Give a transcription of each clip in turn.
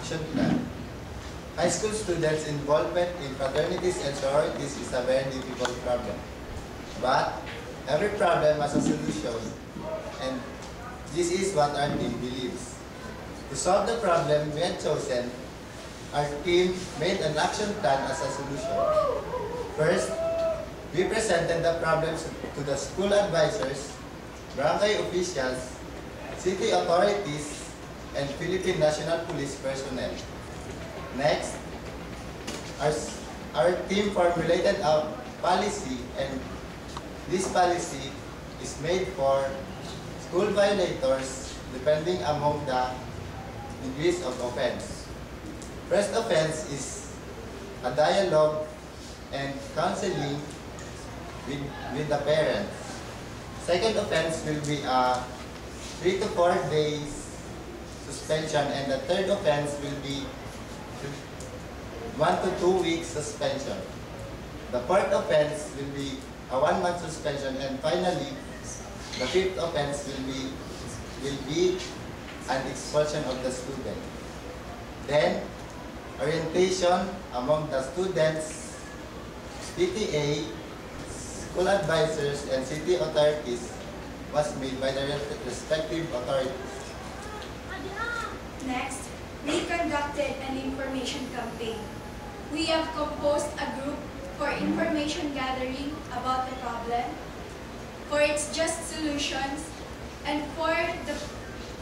action plan. High school students' involvement in fraternities and sororities is a very difficult problem. But every problem has a solution, and this is what our team believes. To solve the problem we had chosen, our team made an action plan as a solution. First, we presented the problems to the school advisors, barangay officials, city authorities, and Philippine National Police personnel. Next, our team formulated a policy, and this policy is made for school violators depending among the degrees of offense. First offense is a dialogue and counseling with the parents. Second offense will be a 3 to 4 days suspension, and the third offense will be 1 to 2 weeks suspension. The fourth offense will be a 1 month suspension, and finally, the fifth offense will be an expulsion of the student. Then, orientation among the students, PTA, school advisors, and city authorities was made by the respective authorities. Next, we conducted an information campaign. We have composed a group for information gathering about the problem, for its just solutions, and for the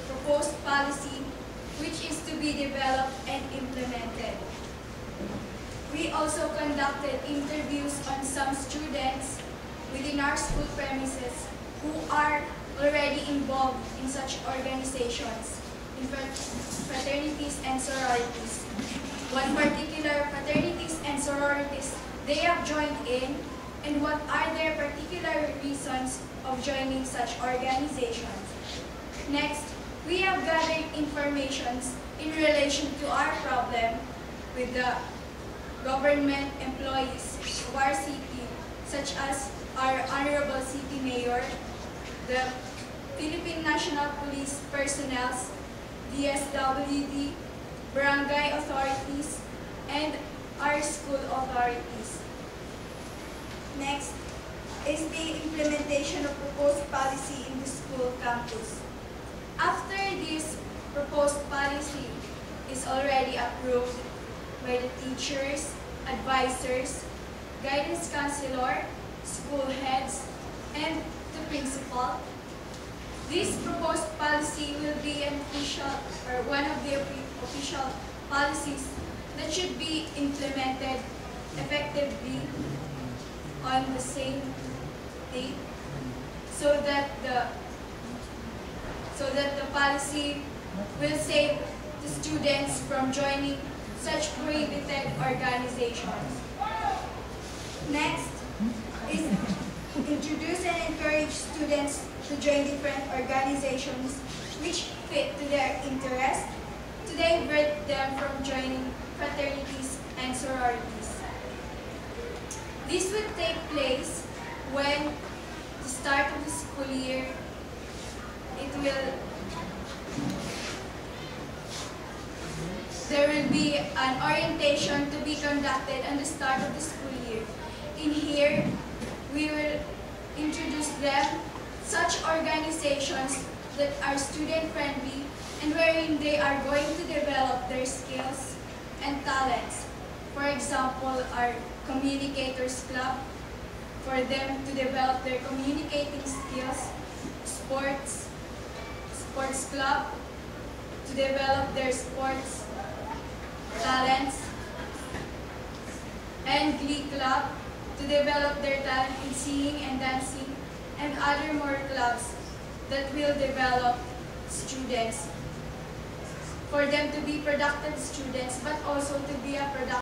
proposed policy which is to be developed and implemented. We also conducted interviews on some students within our school premises who are already involved in such organizations, in fraternities and sororities. One particular fraternities and sororities they have joined in, and what are their particular reasons of joining such organizations. Next, we have gathered informations in relation to our problem with the government employees of our city, such as our Honorable City Mayor, the Philippine National Police personnel, DSWD, barangay authorities, and our school authorities. Next is the implementation of proposed policy in the school campus. After this proposed policy is already approved by the teachers, advisors, guidance counselor, school heads, and the principal, this proposed policy will be an official or one of the official policies that should be implemented effectively on the same date, so that the policy will save the students from joining such prohibited organizations. Next is introduce and encourage students to join different organizations which fit to their interest, to divert them from joining fraternities and sororities. This will take place when the start of the school year, there will be an orientation to be conducted on the start of the school year. In here, we will introduce them such organizations that are student-friendly and wherein they are going to develop their skills and talents. For example, our Communicators Club, for them to develop their communicating skills, sports club, to develop their sports talents, and Glee Club, to develop their talent in singing and dancing, and other more clubs that will develop students, for them to be productive students, but also to be a productive